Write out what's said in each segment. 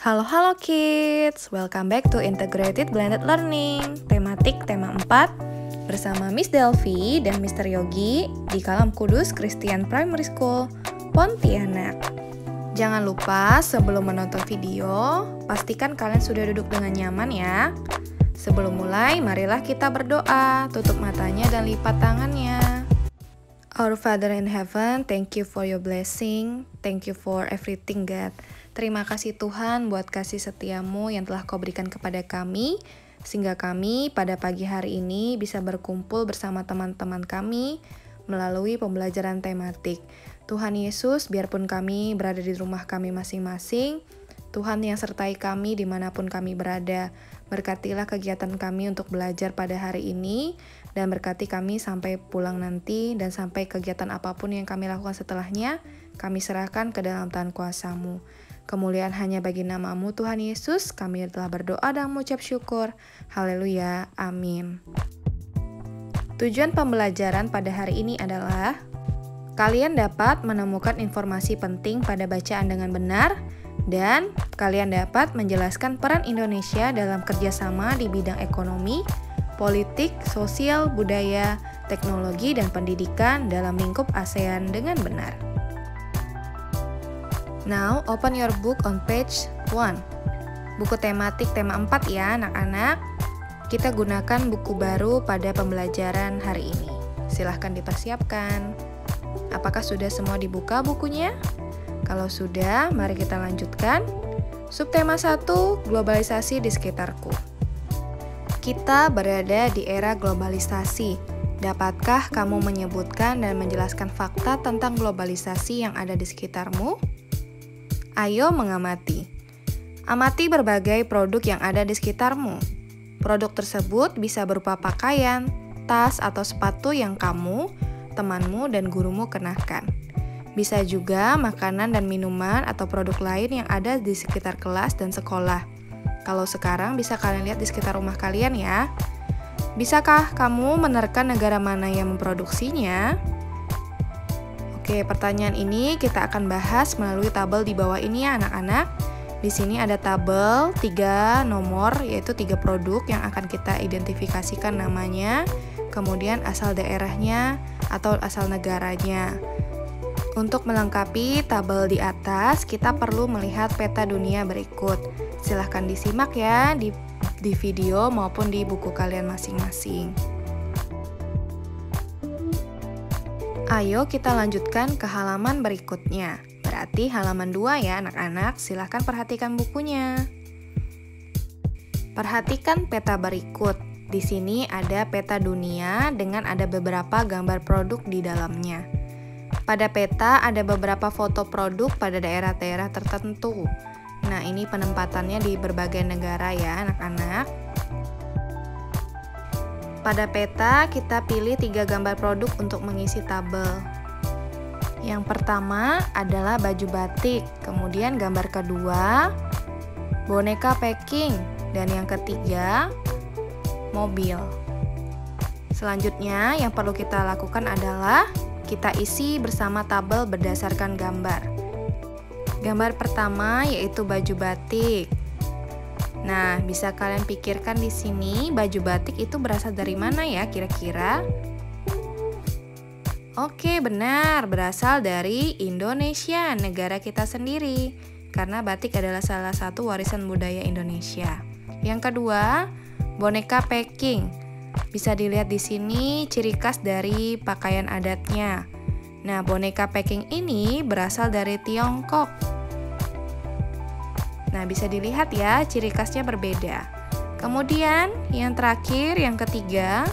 Halo kids, welcome back to Integrated Blended Learning. Tematik tema 4 bersama Miss Delvi dan Mr. Yogi di Kalam Kudus Christian Primary School, Pontianak. Jangan lupa sebelum menonton video, pastikan kalian sudah duduk dengan nyaman ya. Sebelum mulai, marilah kita berdoa, tutup matanya dan lipat tangannya. Our Father in Heaven, thank you for your blessing, thank you for everything God. Terima kasih Tuhan buat kasih setiamu yang telah kau berikan kepada kami, sehingga kami pada pagi hari ini bisa berkumpul bersama teman-teman kami melalui pembelajaran tematik. Tuhan Yesus, biarpun kami berada di rumah kami masing-masing, Tuhan yang sertai kami dimanapun kami berada. Berkatilah kegiatan kami untuk belajar pada hari ini, dan berkati kami sampai pulang nanti, dan sampai kegiatan apapun yang kami lakukan setelahnya, kami serahkan ke dalam tangan kuasa-Mu. Kemuliaan hanya bagi nama-Mu Tuhan Yesus, kami telah berdoa dan mengucap syukur. Haleluya, amin. Tujuan pembelajaran pada hari ini adalah kalian dapat menemukan informasi penting pada bacaan dengan benar, dan kalian dapat menjelaskan peran Indonesia dalam kerjasama di bidang ekonomi, politik, sosial, budaya, teknologi, dan pendidikan dalam lingkup ASEAN dengan benar. Now, open your book on page 1. Buku tematik tema 4 ya anak-anak. Kita gunakan buku baru pada pembelajaran hari ini. Silahkan dipersiapkan. Apakah sudah semua dibuka bukunya? Kalau sudah, mari kita lanjutkan. Subtema 1, globalisasi di sekitarku. Kita berada di era globalisasi. Dapatkah kamu menyebutkan dan menjelaskan fakta tentang globalisasi yang ada di sekitarmu? Ayo mengamati. Amati berbagai produk yang ada di sekitarmu. Produk tersebut bisa berupa pakaian, tas atau sepatu yang kamu, temanmu, dan gurumu kenakan. Bisa juga makanan dan minuman atau produk lain yang ada di sekitar kelas dan sekolah. Kalau sekarang bisa kalian lihat di sekitar rumah kalian ya. Bisakah kamu menerka negara mana yang memproduksinya? Oke, pertanyaan ini kita akan bahas melalui tabel di bawah ini ya anak-anak. Di sini ada tabel 3 nomor, yaitu 3 produk yang akan kita identifikasikan namanya, kemudian asal daerahnya atau asal negaranya. Untuk melengkapi tabel di atas, kita perlu melihat peta dunia berikut. Silahkan disimak ya di video maupun di buku kalian masing-masing. Ayo kita lanjutkan ke halaman berikutnya. Berarti halaman 2 ya anak-anak, silahkan perhatikan bukunya. Perhatikan peta berikut. Di sini ada peta dunia dengan ada beberapa gambar produk di dalamnya. Pada peta ada beberapa foto produk pada daerah-daerah tertentu. Nah, ini penempatannya di berbagai negara ya anak-anak. Pada peta, kita pilih 3 gambar produk untuk mengisi tabel. Yang pertama adalah baju batik, kemudian gambar kedua, boneka packing, dan yang ketiga, mobil. Selanjutnya, yang perlu kita lakukan adalah kita isi bersama tabel berdasarkan gambar. Gambar pertama yaitu baju batik. Nah, bisa kalian pikirkan di sini baju batik itu berasal dari mana ya kira-kira? Oke, benar, berasal dari Indonesia, negara kita sendiri. Karena batik adalah salah satu warisan budaya Indonesia. Yang kedua, boneka packing. Bisa dilihat di sini ciri khas dari pakaian adatnya. Nah, boneka packing ini berasal dari Tiongkok. Nah, bisa dilihat ya, ciri khasnya berbeda. Kemudian, yang terakhir, yang ketiga,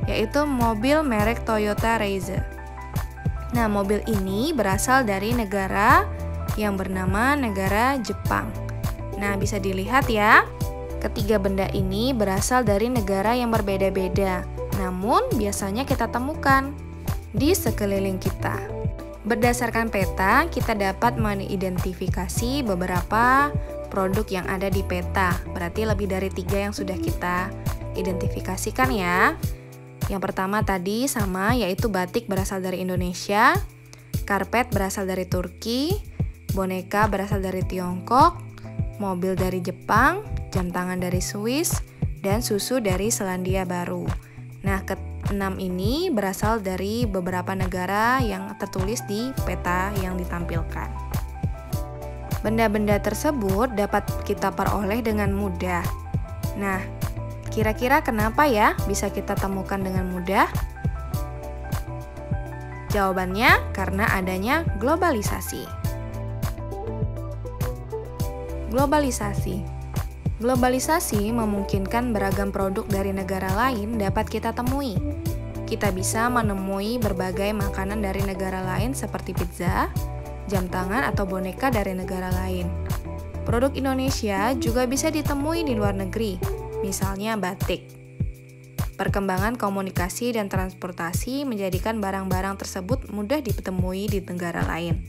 yaitu mobil merek Toyota Razor. Nah, mobil ini berasal dari negara yang bernama negara Jepang. Nah, bisa dilihat ya, ketiga benda ini berasal dari negara yang berbeda-beda. Namun, biasanya kita temukan di sekeliling kita. Berdasarkan peta, kita dapat mengidentifikasi beberapa produk yang ada di peta. Berarti lebih dari 3 yang sudah kita identifikasikan ya. Yang pertama tadi sama, yaitu batik berasal dari Indonesia, karpet berasal dari Turki, boneka berasal dari Tiongkok, mobil dari Jepang, jam tangan dari Swiss, dan susu dari Selandia Baru. Nah, keenam ini berasal dari beberapa negara yang tertulis di peta yang ditampilkan. Benda-benda tersebut dapat kita peroleh dengan mudah. Nah, kira-kira kenapa ya bisa kita temukan dengan mudah? Jawabannya karena adanya globalisasi. Globalisasi memungkinkan beragam produk dari negara lain dapat kita temui. Kita bisa menemui berbagai makanan dari negara lain seperti pizza, jam tangan atau boneka dari negara lain. Produk Indonesia juga bisa ditemui di luar negeri, misalnya batik. Perkembangan komunikasi dan transportasi menjadikan barang-barang tersebut mudah ditemui di negara lain.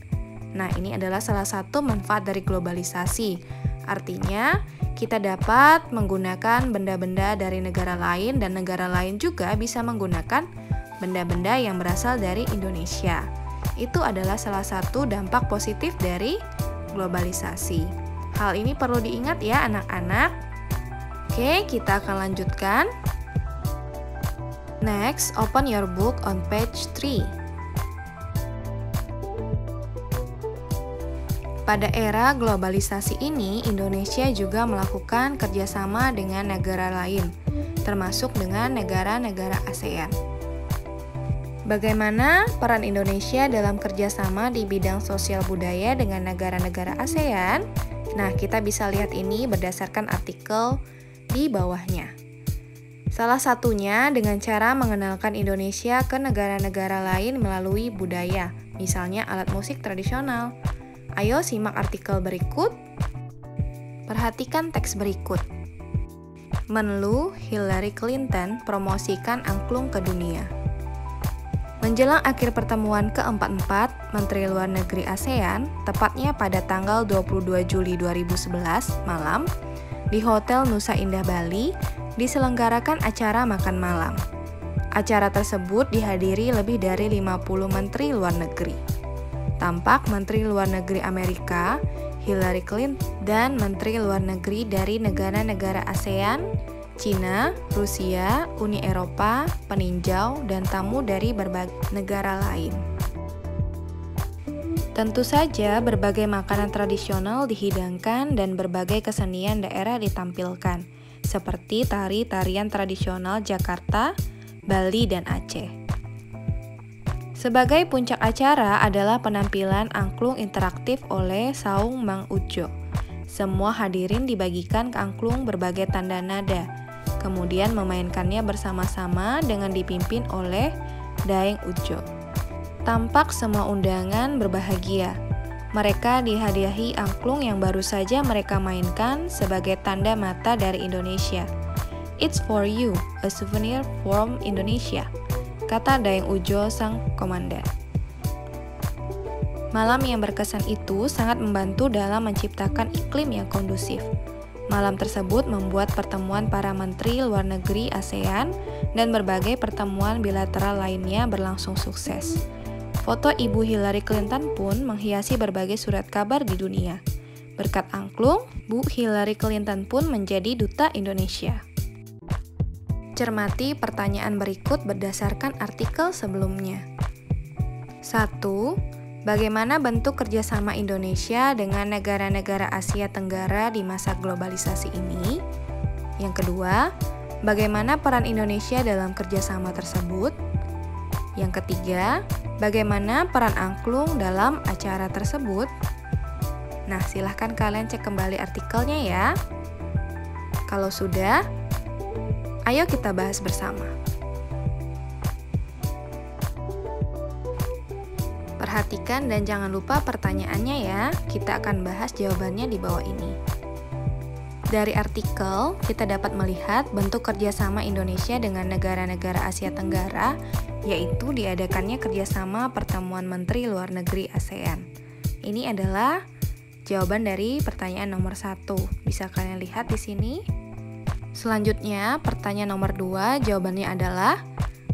Nah, ini adalah salah satu manfaat dari globalisasi. Artinya, kita dapat menggunakan benda-benda dari negara lain dan negara lain juga bisa menggunakan benda-benda yang berasal dari Indonesia. Itu adalah salah satu dampak positif dari globalisasi. Hal ini perlu diingat ya anak-anak. Oke, kita akan lanjutkan. Next, open your book on page 3. Pada era globalisasi ini, Indonesia juga melakukan kerjasama dengan negara lain, termasuk dengan negara-negara ASEAN. Bagaimana peran Indonesia dalam kerjasama di bidang sosial budaya dengan negara-negara ASEAN? Nah, kita bisa lihat ini berdasarkan artikel di bawahnya. Salah satunya dengan cara mengenalkan Indonesia ke negara-negara lain melalui budaya, misalnya alat musik tradisional. Ayo simak artikel berikut. Perhatikan teks berikut. Menlu Hillary Clinton promosikan angklung ke dunia. Menjelang akhir pertemuan ke-44 Menteri Luar Negeri ASEAN, tepatnya pada tanggal 22 Juli 2011 malam, di Hotel Nusa Indah Bali, diselenggarakan acara makan malam. Acara tersebut dihadiri lebih dari 50 Menteri Luar Negeri. Tampak Menteri Luar Negeri Amerika, Hillary Clinton, dan Menteri Luar Negeri dari negara-negara ASEAN, Cina, Rusia, Uni Eropa, peninjau, dan tamu dari berbagai negara lain. Tentu saja berbagai makanan tradisional dihidangkan dan berbagai kesenian daerah ditampilkan, seperti tari-tarian tradisional Jakarta, Bali, dan Aceh. Sebagai puncak acara adalah penampilan angklung interaktif oleh Saung Mang Ujo. Semua hadirin dibagikan ke angklung berbagai tanda nada, kemudian memainkannya bersama-sama dengan dipimpin oleh Daeng Ujo. Tampak semua undangan berbahagia. Mereka dihadiahi angklung yang baru saja mereka mainkan sebagai tanda mata dari Indonesia. It's for you, a souvenir from Indonesia, kata Daeng Ujo sang komandan. Malam yang berkesan itu sangat membantu dalam menciptakan iklim yang kondusif. Malam tersebut membuat pertemuan para menteri luar negeri ASEAN dan berbagai pertemuan bilateral lainnya berlangsung sukses. Foto Ibu Hillary Clinton pun menghiasi berbagai surat kabar di dunia. Berkat angklung, Bu Hillary Clinton pun menjadi duta Indonesia. Cermati pertanyaan berikut berdasarkan artikel sebelumnya. 1. Bagaimana bentuk kerjasama Indonesia dengan negara-negara Asia Tenggara di masa globalisasi ini? Yang kedua, bagaimana peran Indonesia dalam kerjasama tersebut? Yang ketiga, bagaimana peran angklung dalam acara tersebut? Nah, silahkan kalian cek kembali artikelnya ya. Kalau sudah, ayo kita bahas bersama. Perhatikan dan jangan lupa pertanyaannya ya. Kita akan bahas jawabannya di bawah ini. Dari artikel, kita dapat melihat bentuk kerjasama Indonesia dengan negara-negara Asia Tenggara, yaitu diadakannya kerjasama pertemuan Menteri Luar Negeri ASEAN. Ini adalah jawaban dari pertanyaan nomor 1. Bisa kalian lihat di sini. Selanjutnya, pertanyaan nomor 2, jawabannya adalah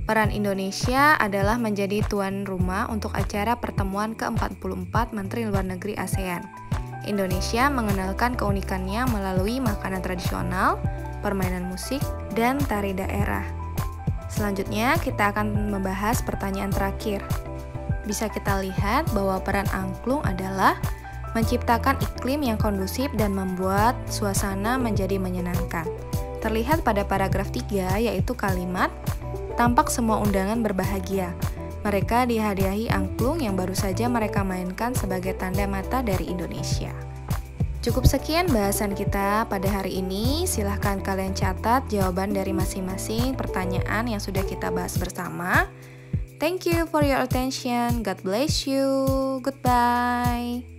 peran Indonesia adalah menjadi tuan rumah untuk acara pertemuan ke-44 Menteri Luar Negeri ASEAN. Indonesia mengenalkan keunikannya melalui makanan tradisional, permainan musik, dan tari daerah. Selanjutnya, kita akan membahas pertanyaan terakhir. Bisa kita lihat bahwa peran angklung adalah menciptakan iklim yang kondusif dan membuat suasana menjadi menyenangkan. Terlihat pada paragraf 3, yaitu kalimat, tampak semua undangan berbahagia. Mereka dihadiahi angklung yang baru saja mereka mainkan sebagai tanda mata dari Indonesia. Cukup sekian bahasan kita pada hari ini. Silahkan kalian catat jawaban dari masing-masing pertanyaan yang sudah kita bahas bersama. Thank you for your attention. God bless you. Goodbye.